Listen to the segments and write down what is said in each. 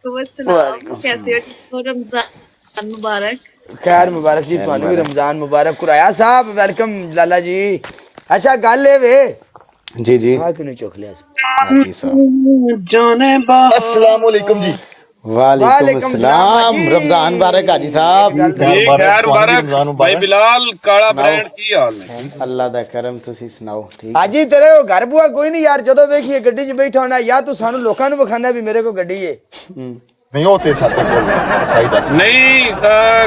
वालेकुम कैसे हो? रमजान मुबारक। खैर मुबारक जी, ਤੁਹਾਨੂੰ ਵੀ रमजान मुबारक। कुराया साहब वेलकम लाला जी। अच्छा गल है वे जी जी हाँ क्यों नहीं चुक लिया हाजी साहब जाने अस्सलाम वालेकुम जी। वालेकुम वालेकुम सलाम सलाम हाजी। रमजान मुबारक हाजी साहब एक गल जी खैर मुबारक भाई बिलाल काला ब्रांड की हाल है? अल्लाह दा करम ਤੁਸੀਂ ਸੁਣਾਓ ਠੀਕ हाजी तेरे वो घर बुआ कोई नहीं यार, ਜਦੋਂ ਵੇਖੀਏ ਗੱਡੀ 'ਚ ਬੈਠਾ ਹੋਣਾ या तू ਸਾਨੂੰ ਲੋਕਾਂ ਨੂੰ ਵਿਖਾਣਾ ਵੀ ਮੇਰੇ ਕੋਲ ਗੱਡੀ ਏ। ਨਹੀਂ ਉਹ ਤੇ ਸਾਡੇ ਕੋਲ ਵਿਖਾਈ ਦੱਸ ਨਹੀਂ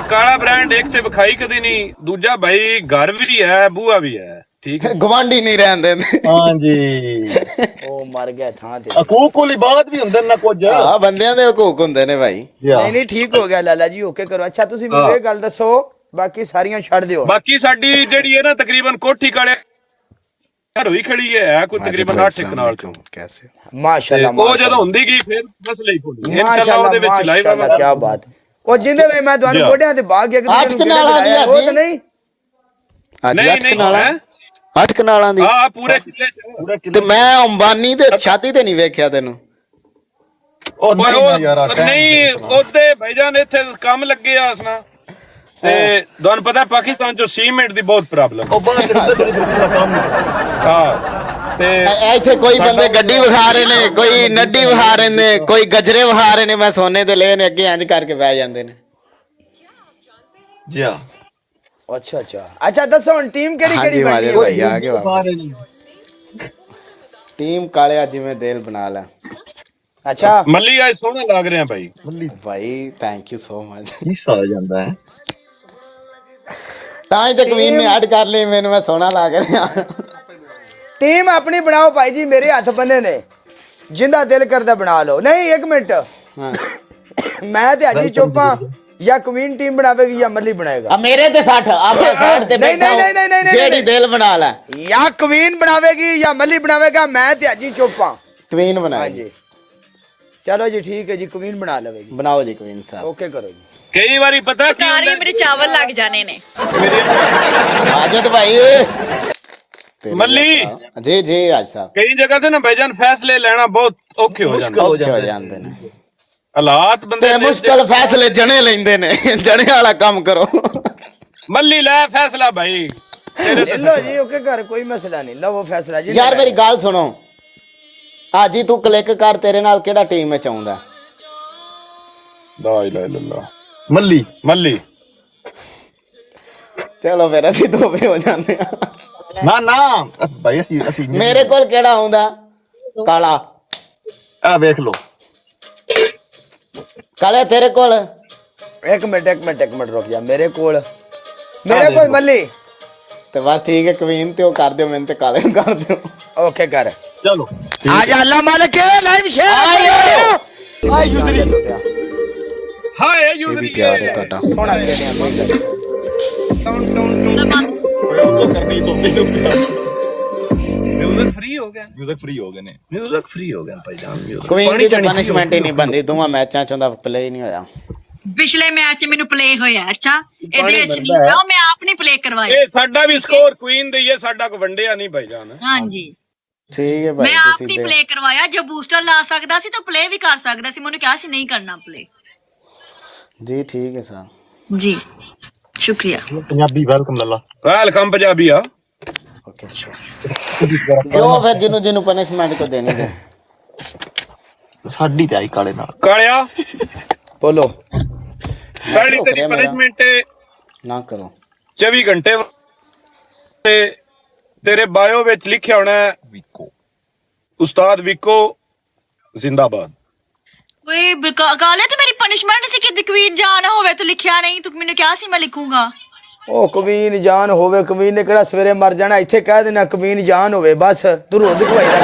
ਕਾਲਾ ਬ੍ਰਾਂਡ ਇੱਕ ਤੇ ਵਿਖਾਈ ਕਦੀ ਨਹੀਂ, ਦੂਜਾ ਭਾਈ ਘਰ ਵੀ ਹੈ ਬੂਆ ਵੀ ਹੈ ਠੀਕ ਹੈ। ਗਵਾਂਢੀ ਨਹੀਂ ਰਹਿੰਦੇ ਨੇ ਹਾਂਜੀ ਉਹ ਮਰ ਗਿਆ ਥਾਂ ਤੇ। ਹਕੂਕ ਵਾਲੀ ਬਾਤ ਵੀ ਹੁੰਦੇ ਨਾ ਕੁਝ। ਆ ਬੰਦਿਆਂ ਦੇ ਹਕੂਕ ਹੁੰਦੇ ਨੇ ਭਾਈ। ਨਹੀਂ ਨਹੀਂ ਠੀਕ ਹੋ ਗਿਆ ਲਾਲਾ ਜੀ, ਓਕੇ ਕਰੋ। ਅੱਛਾ ਤੁਸੀਂ ਮੈਨੂੰ ਇਹ ਗੱਲ ਦੱਸੋ, ਬਾਕੀ ਸਾਰੀਆਂ ਛੱਡ ਦਿਓ। ਬਾਕੀ ਸਾਡੀ ਜਿਹੜੀ ਹੈ ਨਾ ਤਕਰੀਬਨ ਕੋਠੀ ਕਾਲੇ ਘਰ ਹੋਈ ਖੜੀ ਹੈ ਕੋਈ ਤਕਰੀਬਨ 8 ਕਨਾਲ ਚ। कैसे ਮਾਸ਼ਾਅੱਲਾ ਉਹ ਜਦੋਂ ਹੁੰਦੀ ਗਈ ਫਿਰ ਬਸ ਲਈ ਫੋਟੋ ਇਨਸ਼ਾਅੱਲਾ ਮਾਸ਼ਾਅੱਲਾ ਉਹਦੇ ਵਿੱਚ ਲਾਈਵ ਮਾਸ਼ਾਅੱਲਾ ਕੀ ਬਾਤ। ਉਹ ਜਿੰਦੇ ਵੇ ਮੈਂ ਤੁਹਾਨੂੰ ਗੋਡਿਆਂ ਤੇ ਬਾਗ ਇੱਕ ਅੱਠ ਕਨਾਲਾਂ ਦੀ ਉਹ ਤਾਂ ਨਹੀਂ ਅੱਜ ਨਹੀਂ 8 ਨਹੀਂ ਕਨਾਲਾਂ 8 ਕਨਾਲਾਂ ਦੀ ਹਾਂ ਪੂਰੇ ਕਿੱਲੇ ਚ। ਤੇ ਮੈਂ ਅੰਬਾਨੀ ਦੇ ਛਾਤੀ ਤੇ ਨਹੀਂ ਵੇਖਿਆ ਤੈਨੂੰ। ਉਹ ਨਹੀਂ ਉਹਦੇ ਭਾਈਜਾਨ ਇੱਥੇ ਕੰਮ ਲੱਗੇ ਆ ਅਸਨਾ ਤੇ ਤੁਹਾਨੂੰ ਪਤਾ ਪਾਕਿਸਤਾਨ ਚ ਸੀਮੈਂਟ ਦੀ ਬਹੁਤ ਪ੍ਰੋਬਲਮ। ਉਹ ਬਾਅਦ ਚ ਕੰਮ ਹਾਂ ਤੇ ਇੱਥੇ ਕੋਈ ਬੰਦੇ ਗੱਡੀ ਵਿਖਾ ਰਹੇ ਨੇ, ਕੋਈ ਨੱਡੀ ਵਿਖਾ ਰਹੇ ਨੇ, ਕੋਈ ਗਜਰੇ ਵਿਖਾ ਰਹੇ ਨੇ। ਮੈਂ ਸੋਨੇ ਤੇ ਲੈ ਨੇ ਅੱਗੇ ਇੰਜ ਕਰਕੇ ਬਹਿ ਜਾਂਦੇ ਨੇ ਜੀ ਹਾਂ। ਅੱਛਾ ਅੱਛਾ ਅੱਛਾ ਦੱਸੋ ਹੁਣ ਟੀਮ ਕਿਹੜੀ ਹਾਂਜੀ ਕਿਹੜੀ ਬਣੀ ਮਾਜੇ ਹੈ ਭਾਈ ਆ ਗਏ ਵਾਪਸ। ਟੀਮ ਕਾਲਿਆ ਜਿਵੇਂ ਦਿਲ ਬਣਾ ਲੈ। ਅੱਛਾ ਮੱਲੀ ਅੱਜ ਸੋਹਣਾ ਲੱਗ ਰਿਹਾ ਭਾਈ। ਭਾਈ ਥੈਂਕ ਯੂ ਸੋ ਮਚ। ਹਿੱਸਾ ਆ ਜਾਂਦਾ ਹੈ ਤਾਂ ਹੀ ਤੇ ਕਵੀਨ ਨੇ ਐਡ ਕਰ ਲਈ ਮੈਨੂੰ, ਮੈਂ ਸੋਹਣਾ ਲੱਗ ਰਿਹਾ। ਟੀਮ ਆਪਣੀ ਬਣਾਓ ਭਾਈ ਜੀ, ਮੇਰੇ ਹੱਥ ਬੰਨੇ ਨੇ, ਜਿੰਦਾ ਦਿਲ ਕਰਦਾ ਬਣਾ ਲਓ। ਨਹੀਂ ਇੱਕ ਮਿੰਟ, ਹਾਂ ਮੈਂ ਤੇ ਅੱਜ ਚੋਪਾਂ ਜਾਂ ਕਵੀਨ ਟੀਮ ਬਣਾਵੇਗੀ ਜਾਂ ਮੱਲੀ ਬਣਾਏਗਾ। ਆ ਮੇਰੇ ਤੇ 60 ਆਪਣੇ ਸਾਈਡ ਤੇ ਨਹੀਂ, ਬੈਠਾ ਨਹੀਂ, ਨਹੀਂ, ਨਹੀਂ, ਨਹੀਂ, ਜਿਹੜੀ ਨਹੀਂ। ਦਿਲ ਬਣਾ ਲੈ। ਜਾਂ ਕਵੀਨ ਬਣਾਵੇਗੀ ਜਾਂ ਮੱਲੀ ਬਣਾਵੇਗਾ, ਮੈਂ ਤੇ ਅੱਜ ਚੋਪਾਂ। ਕਵੀਨ ਬਣਾ ਹਾਂਜੀ ਚਲੋ ਜੀ ਠੀਕ ਹੈ ਜੀ, ਕਵੀਨ ਬਣਾ ਲਵੇਗੀ। ਬਣਾਓ ਜੀ ਕਵੀਨ ਸਾਹਿਬ। ਓਕੇ ਕਰੋ ਜੀ। ਕਈ ਵਾਰੀ ਪਤਾ ਕੀ कारी मेरे चावल लग जाने ने। ਆਜਤ ਭਾਈ ਤੇਰੇ ਮੱਲੀ। ਲਈ। ਜੀ ਜੀ ਆਜ ਸਾਹਿਬ ਕਈ ਜਗ੍ਹਾ ਤੇ ਨਾ ਭਾਈਜਾਨ ਫੈਸਲੇ ਲੈਣਾ ਬਹੁਤ ਔਖੇ ਹੋ ਜਾਂਦੇ ਔਖੇ ਹੋ ਜਾਂਦੇ ਨੇ ਹਾਲਾਤ ਬੰਦੇ ਤੇ ਮੁਸ਼ਕਲ ਫੈਸਲੇ ਜਣੇ ਲੈਂਦੇ ਨੇ। ਜਣੇ ਵਾਲਾ ਕੰਮ ਕਰੋ। ਮੱਲੀ ਲੈ ਫੈਸਲਾ ਭਾਈ। ਲੈ ਲਓ ਜੀ, ਓਕੇ ਕਰ, ਕੋਈ ਮਸਲਾ ਨਹੀਂ, ਲਵੋ ਫੈਸਲਾ ਜੀ। ਯਾਰ ਮੇਰੀ ਗੱਲ ਸੁਣੋ, ਅੱਜ ਹੀ ਤੂੰ ਕਲਿੱਕ ਕਰ, ਤੇਰੇ ਨਾਲ ਕਿਹੜਾ ਟੀਮ ਵਿੱਚ ਆਉਂਦਾ। ਲਾ ਇਲਾਹਾ ਇਲੱਲਾਹ। ਮੱਲੀ ਮੱਲੀ ਚਲੋ ਫਿਰ ਅਸੀਂ ਦੋਵੇਂ ਹੋ ਜਾਂਦੇ ਆ। ਨਾ ਨਾ ਭਾਈ ਅਸੀਂ ਮੇਰੇ ਕੋਲ ਕਿਹੜਾ ਆਉਂਦਾ ਕਾਲਾ। ਆ ਵੇਖ ਲੋ ਕਾਲੇ ਤੇਰੇ ਕੋਲ ਇੱਕ ਮਿੰਟ ਰੁਕ ਜਾ। ਮੇਰੇ ਕੋਲ ਮੱਲੀ। ਤੇ ਬਸ ਠੀਕ ਹੈ ਕਵੀਨ ਤੇ ਉਹ ਕਰ ਦਿਓ, ਮੈਨੂੰ ਤੇ ਕਾਲੇ ਨੂੰ ਕਰ ਦਿਓ। ਓਕੇ ਕਰ। ਚਲੋ आज अल्लाह मालिक है लाइव शेयर ਹਾਏ ਯੂਦਰੀ ਇਹ ਵੀ ਪਿਆਰ ਹੈ ਤੁਹਾਡਾ। सोना खेले कोई गल ਕਰਨੀ ਚੋਪੀ ਨੂੰ ਮਿਊਜ਼ਿਕ ਫ੍ਰੀ ਹੋ ਗਿਆ। ਮਿਊਜ਼ਿਕ ਫ੍ਰੀ ਹੋ ਗਏ ਨੇ। ਮਿਊਜ਼ਿਕ ਫ੍ਰੀ ਹੋ ਗਿਆ ਭਾਈਜਾਨ। ਮਿਊਜ਼ਿਕ ਕਵੀਨ ਦੀ ਤਾਂ ਪਨਿਸ਼ਮੈਂਟ ਹੀ ਨਹੀਂ ਬੰਦੀ। ਦੋਵਾਂ ਮੈਚਾਂ ਚ ਉਹਦਾ ਪਲੇ ਹੀ ਨਹੀਂ ਹੋਇਆ। पिछले मैच में प्ले होया। अच्छा ਇਹਦੇ ਵਿੱਚ ਨਹੀਂ ਹੋਇਆ, ਮੈਂ ਆਪ ਨਹੀਂ प्ले ਕਰਵਾਇਆ। ਇਹ ਸਾਡਾ ਵੀ ਸਕੋਰ ਕੁਈਨ ਦੀ ਹੈ, ਸਾਡਾ ਕੋ ਵੰਡਿਆ ਨਹੀਂ ਭਾਈਜਾਨ। ਹਾਂਜੀ ਠੀਕ ਹੈ ਭਾਈ ਮੈਂ ਆਪ ਤੁਸੀਂ ਨਹੀਂ ਤੇ प्ले ਕਰਵਾਇਆ। ਜੋ ਬੂਸਟਰ ਲਾ ਸਕਦਾ ਸੀ ਤਾਂ प्ले ਵੀ ਕਰ ਸਕਦਾ ਸੀ। ਮੈਨੂੰ ਕਿਹਾ ਸੀ ਨਹੀਂ ਕਰਨਾ प्ले। ਜੀ ਠੀਕ ਹੈ ਸਰ। ਜੀ ਸ਼ੁਕਰੀਆ। ਪੰਜਾਬੀ ਵੈਲਕਮ ਲੱਲਾ। ਵੈਲਕਮ ਪੰਜਾਬੀ ਆ। ਓਕੇ ਜੋ ਫਿਰ ਜਿਹਨੂੰ ਪਨਿਸ਼ਮੈਂਟ ਕੋ ਦੇਣੀ ਦੇ। ਸਾਡੀ ਤੇ ਆਈ ਕਾਲੇ ਨਾਲ। ਕਾਲਿਆ बोलो ਪਹਿਲੀ ਤੇਰੀ ਪਨਿਸ਼ਮੈਂਟ ਨਾ ਕਰੋ। 24 ਘੰਟੇ ਤੇ ਤੇਰੇ ਬਾਇਓ ਵਿੱਚ ਲਿਖਿਆ ਹੋਣਾ ਹੈ ਵਿਕੋ, ਉਸਤਾਦ ਵਿਕੋ ਜ਼ਿੰਦਾਬਾਦ। ਓਏ ਕਾਲੇ ਤੇ ਮੇਰੀ ਪਨਿਸ਼ਮੈਂਟ ਸੀ ਕਿ ਕਵੀਨ ਜਾਨ ਹੋਵੇ ਤੂੰ ਲਿਖਿਆ ਨਹੀਂ। ਤੂੰ ਮੈਨੂੰ ਕਿਹਾ ਸੀ ਮੈਂ ਲਿਖੂੰਗਾ। ਉਹ ਕਵੀਨ ਜਾਨ ਹੋਵੇ, ਕਵੀਨ ਨੇ ਕਿਹੜਾ ਸਵੇਰੇ ਮਰ ਜਾਣਾ। ਇੱਥੇ ਕਹਿ ਦੇਣਾ ਕਵੀਨ ਜਾਨ ਹੋਵੇ, ਬਸ ਤੂੰ ਰੋਜ਼ ਖਵਾਈ ਰੱਖ।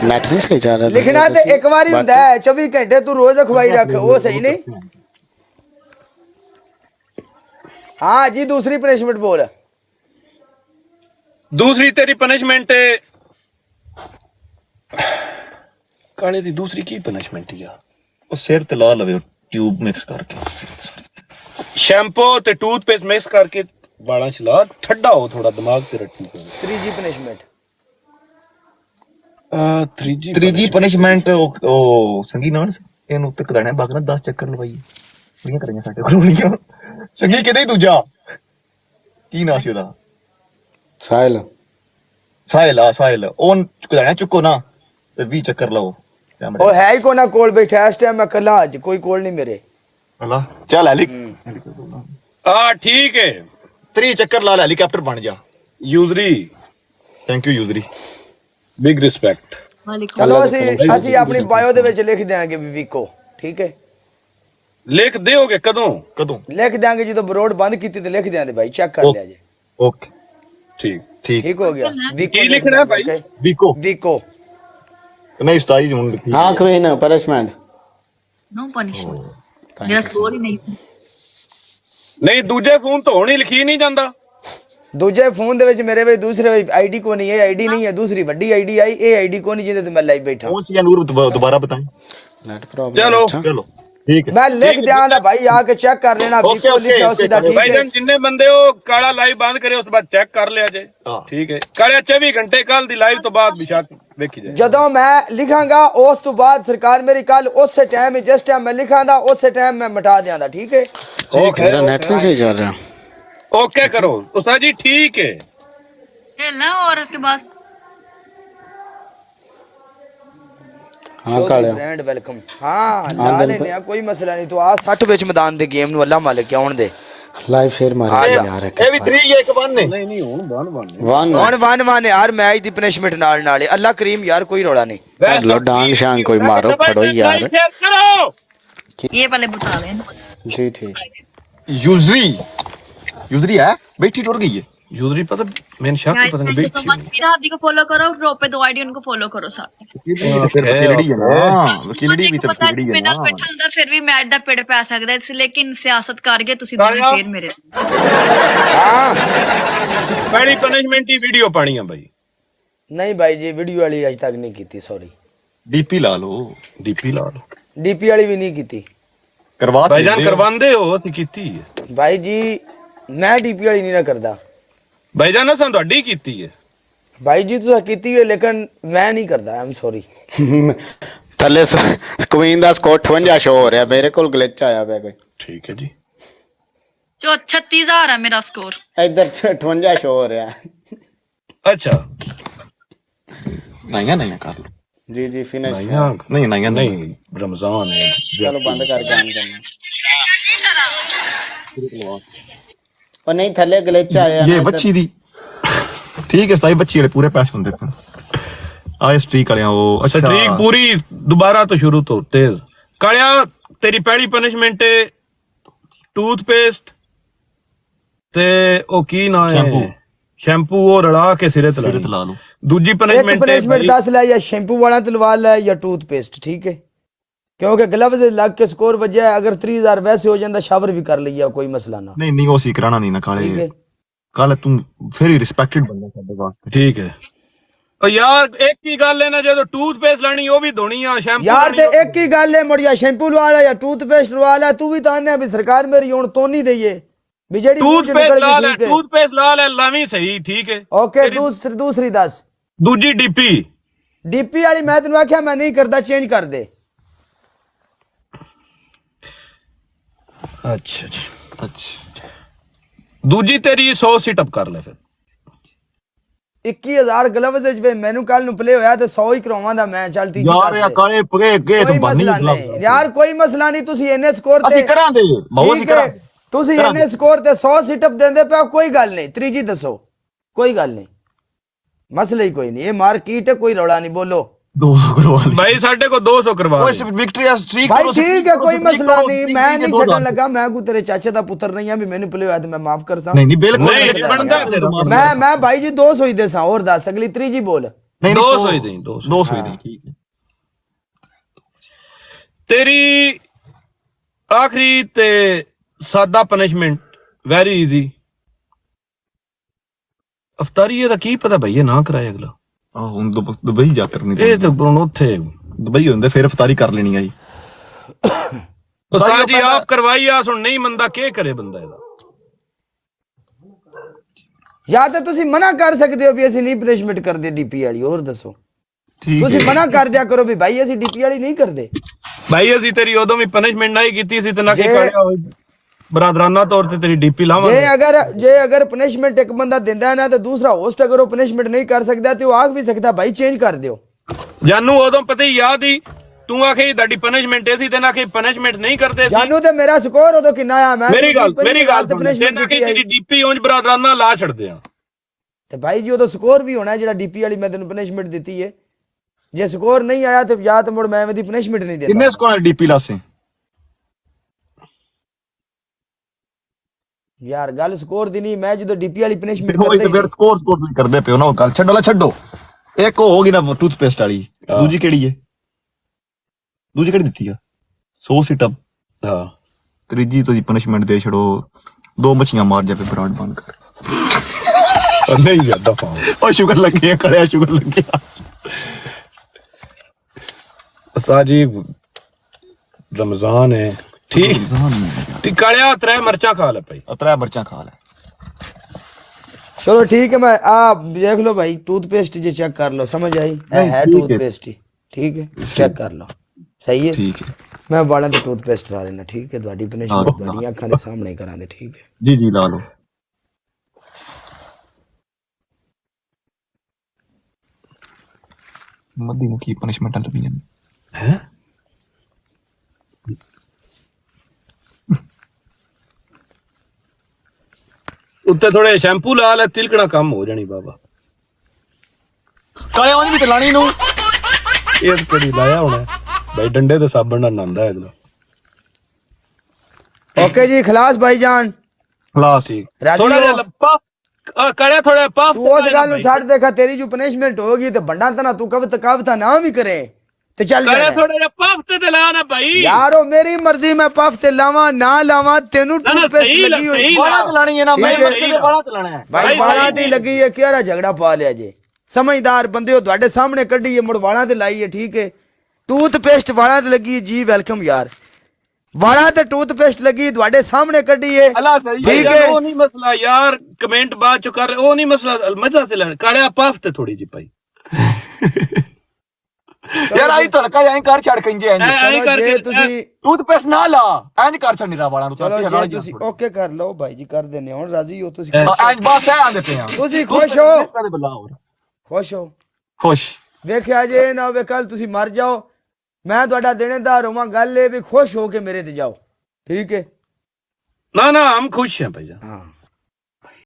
ਮੈਚ ਨਹੀਂ ਸਹੀ ਚੱਲ ਰਿਹਾ। ਲਿਖਣਾ ਤੇ ਇੱਕ ਵਾਰੀ ਹੁੰਦਾ ਹੈ, 24 ਘੰਟੇ ਤੂੰ ਰੋਜ਼ ਖਵਾਈ ਰੱਖ, ਉਹ ਸਹੀ ਨਹੀਂ। हाँ जी दूसरी पनिशमेंट बोल। दूसरी तेरी पनिशमेंट काले दी दूसरी की पनिशमेंट है? ਉਹ ਸਿਰ ਤੇ ਲਾ ਲਵੇ ਟਿਊਬ ਮਿਕਸ ਕਰਕੇ शैम्पू ते टूथपेस्ट मिक्स करके वाला चला ठंडा हो थोड़ा दिमाग तेरा ठीक हो। तीसरी पनिशमेंट 3G ਤੀਜੀ ਪਨਿਸ਼ਮੈਂਟ ਉਹ ਸੰਗੀ ਨਾਲ ਇਹਨੂੰ ਉੱਤੇ ਕਦਾਣਾ ਬਾਗ ਨਾ 10 ਚੱਕਰ ਲਵਾਈਏ ਕੁੜੀਆਂ ਕਰੀਆਂ ਸਾਡੇ ਕੋਲ ਹੋਣੀਆਂ ਸੰਗੀ ਕਿਤੇ ਦੂਜਾ ਕੀ ਨਾਂ ਸੀ ਉਹਦਾ ਸਾਹਿਲ ਸਾਹਿਲ ਉਹ ਕਦਾਣਾ ਚੁੱਕੋ ਨਾ ਤੇ 20 ਚੱਕਰ ਲਾਓ ਉਹ ਹੈ ਹੀ ਕੋ ਨਾ ਕੋਲ ਬੈਠਾ ਇਸ ਟਾਈਮ ਮੈਂ ਕੱਲਾ ਅੱਜ ਕੋਈ ਕੋਲ ਨਹੀਂ ਮੇਰੇ ਅੱਲਾ ਚੱਲ ਹੈਲੀ ਠੀਕ ਹੈ 3 ਚੱਕਰ ਲਾ ਲੈ ਹੈਲੀਕਾਪਟਰ ਬਣ ਜਾ ਯੂਜ਼ਰੀ ਥੈਂਕ ਯੂ ਯੂਜ਼ਰੀ ਬਿਗ ਰਿਸਪੈਕਟ ਚਲੋ ਅਸੀਂ ਆਪਣੀ ਬਾਇਓ ਦੇ ਵਿੱਚ ਲਿਖ ਦਿਆਂਗੇ ਵੀ ਵੀਕੋ ਠੀਕ ਹੈ ਲਿਖ ਦਿਓਗੇ ਕਦੋਂ ਲਿਖ ਦਿਆਂਗੇ ਜਦੋਂ ਬਰੋਡ ਬੰਦ ਕੀਤੀ ਤੇ ਲਿਖ ਦਿਆਂਗੇ ਭਾਈ ਚੈੱਕ ਕਰ ਲਿਆ ਜੇ ਓਕੇ ਠੀਕ ਹੋ ਗਿਆ ਕੀ ਲਿਖਣਾ ਹੈ ਭਾਈ ਵੀਕੋ ਨਹੀਂ ਉਸਤਾਦ ਜੀ ਹੁਣ ਲਿਖੀ ਹਾਂ ਕਵੀਨ ਪਨਿਸ਼ਮੈਂਟ ਨੋ ਪਨਿਸ਼ਮੈਂਟ ਮੇਰਾ ਸਕੋਰ ਹੀ ਨਹੀਂ ਦੂਜੇ ਫੋਨ ਤੋਂ ਹੋਣੀ ਲਿਖੀ ਨਹੀਂ ਜਾਂਦਾ ਦੂਜੇ ਫੋਨ ਦੇ ਵਿੱਚ ਮੇਰੇ ਵਿੱਚ ਦੂਸਰੇ ਵਿੱਚ ਆਈਡੀ ਕੋ ਨਹੀਂ ਹੈ ਆਈਡੀ ਨਹੀਂ ਹੈ दूसरी ਵੱਡੀ ਆਈਡੀ ਆਈ ਇਹ ਆਈਡੀ ਕੋ ਨਹੀਂ ਜਿਹਦੇ ਤੇ ਮੈਂ ਲਾਈਵ ਬੈਠਾ कौन सी नूर दोबारा बताएं ਨੈਟ ਪ੍ਰੋਬਲਮ चलो ठीक है मैं लिख दिया भाई आके चेक कर लेना ओके, लिखा ओके, सीधा ठीक है ਭਾਈਜਾਨ ਜਿੰਨੇ ਬੰਦੇ ਉਹ ਕਾਲਾ ਲਾਈਵ ਬੰਦ ਕਰੇ ਉਸ ਤੋਂ ਬਾਅਦ ਚੈੱਕ ਕਰ ਲਿਆ ਜੇ ਠੀਕ ਹੈ ਕਾਲਿਆ 24 ਘੰਟੇ ਕੱਲ ਦੀ ਲਾਈਵ ਤੋਂ ਬਾਅਦ ਵਿਸ਼ਾਕ ਵੇਖੀ ਜਾਏ ਜਦੋਂ ਮੈਂ ਲਿਖਾਂਗਾ ਉਸ ਤੋਂ ਬਾਅਦ ਸਰਕਾਰ ਮੇਰੀ ਕੱਲ ਉਸੇ ਟਾਈਮ ਜਿਸ ਟਾਈਮ ਮੈਂ ਲਿਖਾਂਗਾ ਉਸੇ ਟਾਈਮ ਮੈਂ ਮਿਟਾ ਦਿਆਂਦਾ ਠੀਕ है ਮੇਰਾ ਨੈਟ ਨਹੀਂ ਸਹੀ ਚੱਲ ਰਿਹਾ ओके करो उस्ताद जी ठीक है खेलना और उसके बाद ਹਾਂ ਕਾਲਿਆ ब्रांड वेलकम हां ला लेने आ कोई मसला नहीं तो आ 60 ਵਿੱਚ ਮੈਦਾਨ ਦੇ ਗੇਮ ਨੂੰ ਅੱਲਾ ਮਾਲਿਕ ਆਉਣ ਦੇ ਲਾਈਵ ਸ਼ੇਅਰ ਮਾਰੀ ਯਾਰ ये भी 3 ये एक 1 ने नहीं ਹੁਣ 1 ਹੁਣ 1 ਯਾਰ ਮੈਚ ਦੀ ਪਨਿਸ਼ਮੈਂਟ ਨਾਲ ਅੱਲਾ ਕਰੀਮ ਯਾਰ ਕੋਈ ਰੌਲਾ ਨਹੀਂ ਲੋ ਡਾਂਗ ਸ਼ਾਂਗ ਕੋਈ ਮਾਰੋ ਫੜੋ ਯਾਰ करो ये पहले बता लेना ਜੀ ਠੀਕ यूजरी है बैठी टूट गई है यूजरी पता मैंने शक पता नहीं थैंक यू सो मच मेरा हादी को फॉलो करो ग्रुप पे 2 आईडी उनको फॉलो करो साथ फिर वकीलड़ी है ना वकीलड़ी भी तो पता वकीलड़ी है बिना ना बैठा ਹੁੰਦਾ ਫਿਰ ਵੀ ਮੈਚ ਦਾ ਪਿੜ ਪੈ ਸਕਦਾ ਇਸ ਲੇਕਿਨ ਸਿਆਸਤ ਕਰਕੇ ਤੁਸੀਂ ਦੋਵੇਂ ਫੇਰ ਮੇਰੇ पहली पनिशमेंट की वीडियो पानी है भाई नहीं भाई जी वीडियो वाली आज तक नहीं की सॉरी डीपी ला लो डीपी ला लो डीपी वाली भी नहीं की करवा भाईजान करवांदे हो ਅਸੀਂ ਕੀਤੀ ਹੈ भाई जी मैं डीपी वाली नहीं ना करदा भाईजान ਅਸਾਂ ਤੁਹਾਡੀ ਕੀਤੀ ਹੈ भाई जी तुसा कीती है लेकिन मैं नहीं करदा आई एम सॉरी ਥੱਲੇ ਕੁਈਨ ਦਾ ਸਕੋਰ 58 ਸ਼ੋ ਹੋ ਰਿਹਾ ਮੇਰੇ ਕੋਲ ਗਲਿਚ ਆਇਆ ਪਿਆ ਕੋਈ ठीक है जी जो 36000 है मेरा स्कोर ਇੱਧਰ 58 ਸ਼ੋ ਹੋ ਰਿਹਾ अच्छा नहीं कर लो ਜੀ ਜੀ ਫਿਨਿਸ਼ नहीं नहीं रमजान है ਚਲੋ ਬੰਦ ਕਰਕੇ ਆਨ ਕਰਨਾ ਉਹ ਨਹੀਂ ਥੱਲੇ ਗਲਿਚ ਆਇਆ ये बच्ची दी ठीक है सताई बच्ची वाले पूरे पैसे होंगे आए स्ट्रीक वाले वो अच्छा स्ट्रीक पूरी दोबारा तो शुरू तो तेज कालिया तेरी पहली पनिशमेंट है टूथपेस्ट ते ओ की ना है शैम्पू वो रला के सिरे तला ला लो दूजी एक पनिशमेंट पनिशमेंट 10 ले या शैम्पू वाला तलवा ले या टूथपेस्ट ठीक है क्योंकि ग्लव्स लग के स्कोर वजह है अगर 3000 वैसे हो जाता शावर भी कर लिया कोई मसला ना नहीं वो सी कराना नहीं ना काले ठीक है काले तुम फिर ही रिस्पेक्टेड बंदा साडे वास्ते ठीक है ओ यार एक ही गल है ना जो टूथपेस्ट लानी वो भी धोनी है शैम्पू यार ते एक ही गल है मुड़िया शैम्पू लवा ले या टूथपेस्ट लवा ले तू भी तो आने भी सरकार मेरी हुन तो नहीं दईए भी जेडी टूथपेस्ट ला ले लावी सही ठीक है ओके दूसरी 10 दूजी डीपी डीपी वाली मैं तेन आख्या मैं नहीं करदा चेंज कर दे अच्छा अच्छा दूजी तेरी 100 सिटअप कर ले फिर 21000 ग्लव्स ਵਿੱਚ ਵੇ ਮੈਨੂੰ ਕੱਲ ਨੂੰ ਪਲੇ ਹੋਇਆ ਤੇ 100 ਹੀ ਕਰਾਵਾਂਦਾ ਮੈਂ ਚੱਲ ਤੀ यार या काले पगे गए तुम बानी ਯਾਰ ਕੋਈ ਮਸਲਾ ਨਹੀਂ ਤੁਸੀਂ ਇੰਨੇ ਸਕੋਰ ਤੇ ਅਸੀਂ ਕਰਾਂਗੇ ਬਹੁਤ ਸੀ ਕਰਾਂ ਤੁਸੀਂ ਇੰਨੇ ਸਕੋਰ ਤੇ 100 ਸਿਟਅਪ ਦਿੰਦੇ ਪਿਆ ਕੋਈ ਗੱਲ ਨਹੀਂ ਤੀਜੀ ਦੱਸੋ ਕੋਈ ਗੱਲ ਨਹੀਂ ਮਸਲਾ ਹੀ ਕੋਈ ਨਹੀਂ ਇਹ ਮਾਰਕੀਟ ਹੈ ਕੋਈ ਰੌਲਾ ਨਹੀਂ ਬੋਲੋ 200 करवा भाई साढ़े को 200 करवा ओए विक्ट्री स्ट्रीक भाई ठीक है कोई मसला नहीं मैं नहीं छड़न लगा मैं को तेरे चाचे दा पुत्र नहीं है भी मैंने पले होया ते मैं माफ कर सा नहीं बिल्कुल नहीं बनदा तेरा मैं भाई जी 200 ही देसा और 10 अगली त्रीजी बोल नहीं 200 ही दें 200 ही दें ठीक है तेरी आखिरी ते सादा पनिशमेंट वेरी इजी अफतारी ये की पता भैया ना कराए अगला ਹੁਣ ਦੁਬਈ ਜਾ ਕਰਨੀ ਇਹ ਤਾਂ ਹੁਣ ਉੱਥੇ ਦੁਬਈ ਹੁੰਦੇ ਫਿਰ ਇਫਤਾਰੀ ਕਰ ਲੈਣੀ ਆਈ ਉਸਤਾਦ ਜੀ ਆਪ ਕਰਵਾਈ ਆ ਸੁਣ ਨਹੀਂ ਮੰਦਾ ਕੀ ਕਰੇ ਬੰਦਾ ਇਹਦਾ ਯਾਰ ਤੇ ਤੁਸੀਂ ਮਨਾ ਕਰ ਸਕਦੇ ਹੋ ਵੀ ਅਸੀਂ ਨਹੀਂ ਪਨਿਸ਼ਮੈਂਟ ਕਰਦੇ ਡੀਪੀ ਵਾਲੀ ਹੋਰ ਦੱਸੋ ਠੀਕ ਤੁਸੀਂ ਹੈ ਮਨਾ ਕਰ ਦਿਆ ਕਰੋ ਵੀ ਭਾਈ ਅਸੀਂ ਡੀਪੀ ਵਾਲੀ ਨਹੀਂ ਕਰਦੇ। ਭਾਈ ਅਸੀਂ ਤੇਰੀ ਉਦੋਂ ਵੀ ਪਨਿਸ਼ਮੈਂਟ ਨਹੀਂ ਕੀਤੀ ਸੀ ਤੇ ਨਾ ਕੀ ਜੇ- ਕਾਲਿਆ ਹੋਈ ਬਰਾਦਰਾਨਾ ਤੌਰ ਤੇ ਤੇਰੀ ਡੀਪੀ ਲਾਵਾਂਗੇ। ਜੇ ਅਗਰ ਪਨਿਸ਼ਮੈਂਟ ਇੱਕ ਬੰਦਾ ਦਿੰਦਾ ਹੈ ਨਾ ਤੇ ਦੂਸਰਾ ਹੋਸਟ ਅਗਰ ਉਹ ਪਨਿਸ਼ਮੈਂਟ ਨਹੀਂ ਕਰ ਸਕਦਾ ਤੇ ਉਹ ਆਖ ਵੀ ਸਕਦਾ ਭਾਈ ਚੇਂਜ ਕਰ ਦਿਓ। ਜਾਨੂ ਉਦੋਂ ਪਤਾ ਹੀ ਯਾਦ ਹੀ ਤੂੰ ਆਖੇ ਤੁਹਾਡੀ ਪਨਿਸ਼ਮੈਂਟ ਸੀ ਤੇ ਨਾ ਕਿ ਪਨਿਸ਼ਮੈਂਟ ਨਹੀਂ ਕਰਦੇ ਸੀ। ਜਾਨੂ ਤੇ ਮੇਰਾ ਸਕੋਰ ਉਦੋਂ ਕਿੰਨਾ ਆ ਮੈਂ ਮੇਰੀ ਗੱਲ ਤੇ ਸੁਣ punishment ਨਾ ਕਿ ਕੀਤੀ ਤੇਰੀ ਡੀਪੀ ਉਂਝ ਬਰਾਦਰਾਨਾ ਲਾ ਛੱਡਦੇ ਆ। ਤੇ ਭਾਈ ਜੀ ਉਦੋਂ ਸਕੋਰ ਵੀ ਹੋਣਾ ਜਿਹੜਾ ਡੀਪੀ ਵਾਲੀ ਮੈਂ ਤੈਨੂੰ ਪਨਿਸ਼ਮੈਂਟ ਦਿੱਤੀ ਹੈ। ਜੇ ਸਕੋਰ ਨਹੀਂ ਆਇਆ ਤੇ ਜਾਂ ਤਾਂ ਮੁੜ ਮੈਂ ਇਹਦੀ ਪਨਿਸ਼ਮੈਂਟ ਨਹੀਂ ਦਿੰਦਾ। ਕਿੰਨੇ ਸਕੋਰ ਡੀਪੀ ਲਾਸੇ ਯਾਰ ਗੱਲ ਸਕੋਰ ਦੀ ਨਹੀਂ, ਮੈਂ ਜਦੋਂ ਡੀਪੀ ਵਾਲੀ ਪਨਿਸ਼ਮੈਂਟ ਉਹ ਤੇ ਫਿਰ ਸਕੋਰ ਤੁਸੀਂ ਕਰਦੇ ਪਿਓ ਨਾ, ਉਹ ਗੱਲ ਛੱਡੋ, ਛੱਡੋ। ਇੱਕ ਹੋ ਗਈ ਨਾ ਟੂਥਪੇਸਟ ਵਾਲੀ, ਦੂਜੀ ਕਿਹੜੀ ਹੈ? ਦੂਜੀ ਕਿਹੜੀ ਦਿੱਤੀ ਆ? 100 ਸਿਟਅਪ। ਹਾਂ ਤੀਜੀ ਤੁਸੀਂ ਪਨਿਸ਼ਮੈਂਟ ਦੇ ਛੜੋ, 2 ਮੱਛੀਆਂ ਮਾਰ ਜਾ, ਫਿਰ ਬਰਾਡ ਬੰਦ ਕਰ। ਨਹੀਂ ਯਾਰ ਦਫਾ ਉਹ ਸ਼ੁਗਰ ਲੱਗੇ ਕਰਿਆ, ਸ਼ੁਗਰ ਲੱਗਿਆ। ਸਾਜੀ ਰਮਜ਼ਾਨ ਹੈ ਠੀਕ ਤੇ ਕਾਲਿਆ 3 ਮਿਰਚਾਂ ਖਾ ਲੈ ਭਾਈ। ਅਤਰਾ ਮਰਚਾਂ ਖਾ ਲੈ। चलो ठीक है, मैं आप देख लो भाई टूथपेस्ट जो चेक कर लो, समझ आई है टूथपेस्ट ही ठीक है, चेक कर लो सही है। ठीक है, मैं वाला तो टूथपेस्ट ला लेना ठीक है, ਤੁਹਾਡੀ ਪਨਿਸ਼ਮੈਂਟ ਤੁਹਾਡੀਆਂ ਅੱਖਾਂ ਦੇ ਸਾਹਮਣੇ ਕਰਾਂਗੇ ਠੀਕ ਹੈ जी जी ला लो। ਮੱਦੀ ਨੂੰ ਕੀ ਪਨਿਸ਼ਮੈਂਟਾਂ ਲੱਭੀਆਂ ਹੈ ਉੱਤੇ ਥੋੜੇ ਸ਼ੈਂਪੂ ਲਾ ਲੈ, ਤਿਲਕਣਾ ਕੰਮ ਹੋ ਜਾਣੀ ਬਾਬਾ। ਕਾਲੇ ਉਂਝ ਵੀ ਤੇ ਲਾਣੀ ਨੂੰ। ਇਹ ਕਿਹੜੀ ਲਾਇਆ ਹੋਣਾ ਭਾਈ, ਡੰਡੇ ਤੇ ਸਾਬਣ ਨਾਲ ਨਹਾਉਂਦਾ ਅਗਲਾ। ओके जी खलास भाईजान ਖਲਾਸ। राजी ਥੋੜਾ ਜਿਹਾ हो ਲੱਪਾ ਕੜਿਆ, ਥੋੜਾ ਪਫ तू उस गल नु छाड़ देखा, तेरी जो पनिशमेंट होगी तो बंडा तना तू कविता ना भी करे ते चल ਕੜਿਆ, जाना। ਥੋੜਾ ਜਿਹਾ ਪਫ ਤੇ ਲਾ ਨਾ ਭਾਈ। यारो मेरी मर्जी, मैं पफ ते लावा ना लावा, तेनू ना, टूथपेस्ट सही लगी हुई सही ਬਾਲਾ ਤੇ ਲਾਣੀ ਹੈ ਨਾ, ਮੈਂ ठीक है, ਮਕਸਦ ਦੇ ਬਾਲਾ ਤੇ ਲਾਣਾ ਹੈ। भाई भाई वाला सही दी नहीं। लगी है, केड़ा झगड़ा पा लिया जे, समझदार बंदे हो, ਤੁਹਾਡੇ सामने कड्डी है, मुड़ वाला ते लाई है ठीक है। टूथपेस्ट वाला ते लगी है, जी वेलकम यार, वाला ते टूथपेस्ट लगी ਤੁਹਾਡੇ सामने कड्डी है ਅੱਲਾ ਸਹੀ ठीक ਯਾਰ है। ਉਹ ਨਹੀਂ ਮਸਲਾ ਯਾਰ, ਕਮੈਂਟ ਬਾਅਦ ਚ ਕਰ, ਉਹ ਨਹੀਂ ਮਸਲਾ, ਮਜ਼ਾ ਤੇ ਲੈਣ ਕਾਲਿਆ ਪਫ ਤੇ ਥੋੜੀ ਜੀ ਭਾਈ। ਯਾਰ ਆਈ ਤਲਕਾ ਐਂ ਕਰ ਛੱਡ ਕੰਜੇ ਐਂ। ਐਂ चलो करके- जे ਤੁਸੀਂ ਟੂਥਪੇਸਟ ਨਾ ਲਾ, ਐਂ ਕਰ ਛੱਡ ਨੀਰਾ ਵਾਲਾਂ ਨੂੰ। ਚਲੋ ਨਾਲ ਜੇ ਹੀ ਤੁਸੀਂ ਜਾਣ ਓਕੇ ਕਰ ਲਓ ਭਾਈ ਜੀ, ਕਰ ਦਿੰਨੇ ਹੁਣ ਰਾਜ਼ੀ ਹੋ ਤੁਸੀਂ? ਐਂ ਬਸ ਐ ਆਂਦੇ ਪਏ ਆ। ਤੁਸੀਂ ਖੁਸ਼ ਹੋ? ਦੇ ਬੱਲਾ ਹੋਰ ਖੁਸ਼ ਹੋ? ਖੁਸ਼। ਵੇਖਿਆ ਜੇ ਨਾ ਹੋਵੇ ਕੱਲ ਤੁਸੀਂ ਮਰ ਜਾਓ, ਮੈਂ ਤੁਹਾਡਾ ਦੇਣੇਦਾਰ ਹੋਵਾਂ। ਗੱਲ ਇਹ ਵੀ ਖੁਸ਼ ਹੋ ਕੇ ਮੇਰੇ ਤੇ ਜਾਓ ਠੀਕ ਹੈ। ਨਾ ਨਾ ਹਮ ਖੁਸ਼ हैं भैया। हाँ